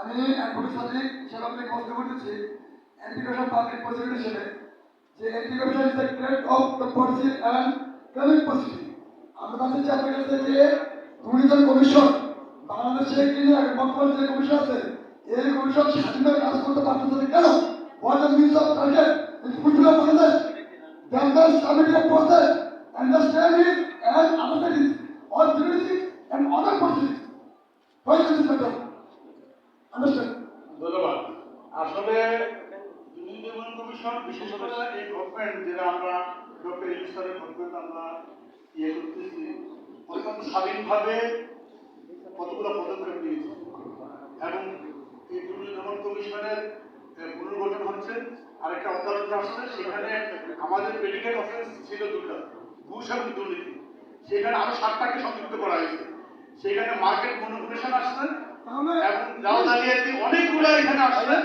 আমি অ্যাডভোকেট সাদিক হিসেবে আপনাকে প্রশ্ন করতেছি অ্যান্টি পাবলিক প্রসিকিউটর হিসেবে যে anti is the grade of the policy and crime prosecution. আমরা জানতে চাই আপনার কাছে যে দুর্নীতি কমিশন বাংলাদেশে কিন্তু বর্তমান যে কমিশন আছে এই কমিশন স্বাধীনভাবে কাজ করতে পারতেছে না কেন? What the means of target in fulfil of Bangladesh the committee of process understand it and other is all jurisdiction and other proceedings. Why is this matter? Understand? ধন্যবাদ। আসলে দুর্নীতি দমন কমিশন বিশেষ করে এই গভর্নমেন্ট যেটা আমরা ডক্টর ইউনূস স্যারের গভর্নমেন্ট আমরা করতেছি অত্যন্ত স্বাধীনভাবে কতগুলো পদক্ষেপ নিয়েছে এবং এই দুর্নীতি দমন কমিশনের পুনর্গঠন হচ্ছে আরেকটা অদালত আসছে সেখানে আমাদের প্রেডিকেট অফেন্স ছিল দুটো ঘুষ এবং দুর্নীতি সেখানে আরো 7টাকে সংযুক্ত করা হয়েছে সেখানে মার্কেট মনিপুলেশন আসছে এবং জাল জালিয়াতি অনেকগুলো এখানে আসছে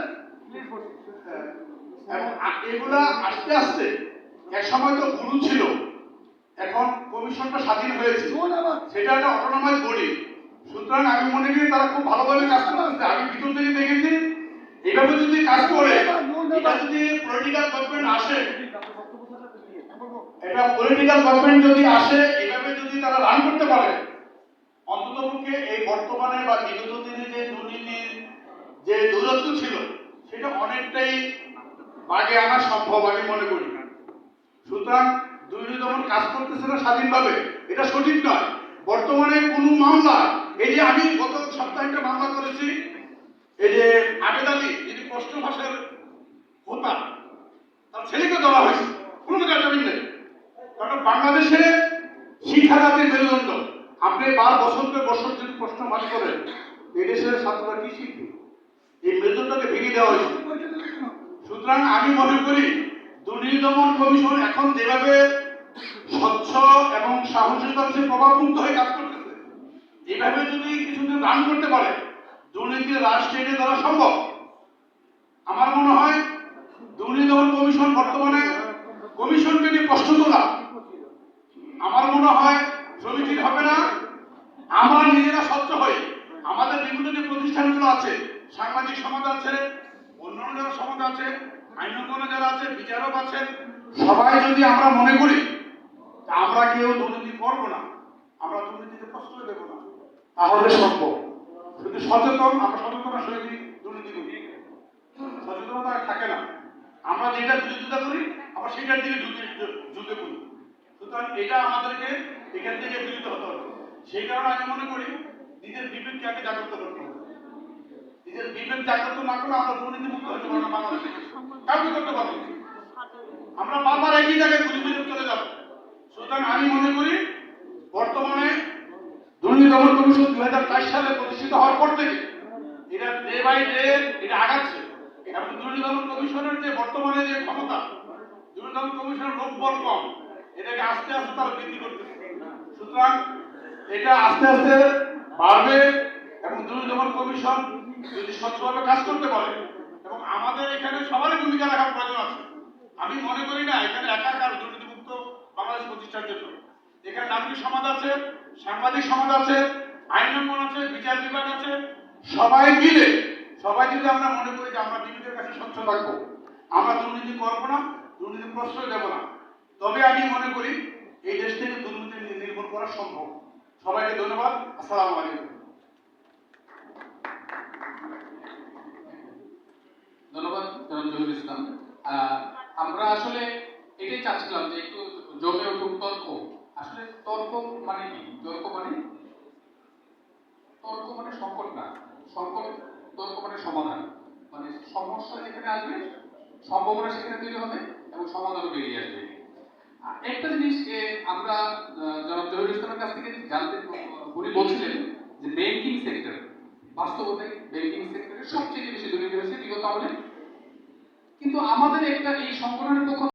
এবং এগুলা আস্তে আস্তে এক সময় তো গুরু ছিল এখন কমিশনটা স্বাধীন হয়েছে সেটা একটা অটোনমাস বডি সুতরাং আমি মনে করি তারা খুব ভালোভাবে কাজ করতেছে আমি ভিতর থেকে দেখেছি এইভাবে যদি কাজ করে এটা যদি পলিটিক্যাল গভর্নমেন্ট আসে এটা পলিটিক্যাল গভর্নমেন্ট যদি আসে এইভাবে যদি তারা রান করতে পারে অন্ততপক্ষে এই বর্তমানে বা বিগত দিনে যে দুর্নীতির যে দূরত্ব ছিল সেটা অনেকটাই বাগে আনা সম্ভব আমি মনে করি সুতরাং দুর্নীতি দমন কাজ করতেছে না স্বাধীনভাবে এটা সঠিক নয় বর্তমানে কোনো মামলা এই যে আমি গত সপ্তাহে একটা মামলা করেছি এই যে আবেদ আলী যিনি কষ্ট ভাষার হোতা তার ছেলেকে ধরা হয়েছে কোনো জায়গায় জমিন নেই কারণ বাংলাদেশে শিক্ষা খাতের মেরুদণ্ড আপনি 12 বছর যদি প্রশ্ন ফাঁস করেন এই দেশের ছাত্ররা কি শিখবে এই মেরুদণ্ডকে ভেঙে দেওয়া হয়েছে সুতরাং আমি মনে করি দুর্নীতি দমন কমিশন এখন যেভাবে স্বচ্ছ এবং সাহসিকতার চেয়ে প্রভাবমুক্ত হয়ে কাজ করতেছে এইভাবে যদি কিছুদিন রান করতে পারে দুর্নীতির হ্রাস টেনে ধরা সম্ভব আমার মনে হয় দুর্নীতি দমন কমিশন বর্তমানে কমিশনকে নিয়ে প্রশ্ন তোলা আমার মনে হয় সমীচীন হবে না আমরা নিজেরা স্বচ্ছ হই আমাদের বিভিন্ন যে প্রতিষ্ঠানগুলো আছে সাংবাদিক সমাজ আছে অন্যান্য যারা সমাজ আছে আইনজ্ঞ যারা আছে বিচারক আছেন সবাই যদি আমরা মনে করি আমরা কেউ দুর্নীতি করবো না আমরা দুর্নীতিতে প্রশ্রয় দেবো না তাহলে সম্ভব যদি সচেতন আমরা সচেতনার সহিত দুর্নীতি করি সচেতনতা থাকে না আমরা যেটা বিরোধিতা করি আবার সেটার দিকে ঝুঁকে পড়ি সুতরাং এটা আমাদেরকে এখান থেকে বিরত হতে হবে সেই কারণে আমি মনে করি নিজের বিবেককে আগে জাগ্রত করতে হবে নিজের বিবেক জাগ্রত না করে আমরা দুর্নীতি মুক্ত হতে পারবো না বাংলাদেশে কাউকে করতে পারবো আমরা বারবার একই জায়গায় ঘুরে চলে যাব সুতরাং আমি মনে করি বর্তমানে দুর্নীতি দমন কমিশন 2004 সালে প্রতিষ্ঠিত হওয়ার পর থেকে এটা ডে বাই ডে এটা আগাচ্ছে এবং দুর্নীতি দমন কমিশনের যে বর্তমানে যে ক্ষমতা দুর্নীতি দমন কমিশনের লোকবল কম এটাকে আস্তে আস্তে তারা বৃদ্ধি করতেছে সুতরাং এটা আস্তে আস্তে বাড়বে এবং দুর্নীতি দমন কমিশন যদি স্বচ্ছভাবে কাজ করতে পারে এবং আমাদের এখানে সবারই ভূমিকা রাখার প্রয়োজন আছে আমি মনে করি না এখানে একাকার দুর্নীতিমুক্ত বাংলাদেশ প্রতিষ্ঠার জন্য এখানে নাগরিক সমাজ আছে সাংবাদিক সমাজ আছে আইনজ্ঞ আছে বিচার বিভাগ আছে সবাই মিলে সবাই যদি আমরা মনে করি যে আমরা বিবেকের কাছে স্বচ্ছ থাকবো আমরা দুর্নীতি করবো না দুর্নীতি প্রশ্রয় দেবো না তবে আমি মনে করি এই দেশ থেকে দুর্নীতি নির্মূল করা সম্ভব সবাইকে ধন্যবাদ আসসালামু আলাইকুম ধন্যবাদ জহিরুল ইসলাম আমরা আসলে এটাই চাচ্ছিলাম যে একটু জমে উঠুক তর্ক আসলে তর্ক মানে কি তর্ক মানে সংকট না সংকট তর্ক মানে সমাধান মানে সমস্যা যেখানে আসবে সম্ভাবনা সেখানে তৈরি হবে এবং সমাধানও বেরিয়ে আসবে একটা জিনিস আমরা জনাব জহিরুল ইসলামের কাছ থেকে জানতে উনি বলছিলেন যে ব্যাংকিং সেক্টর বাস্তবতায় ব্যাংকিং সেক্টরে সবচেয়ে বেশি দুর্নীতি হয়েছে বিগত আমলে কিন্তু আমাদের একটা এই সংগঠনের পক্ষ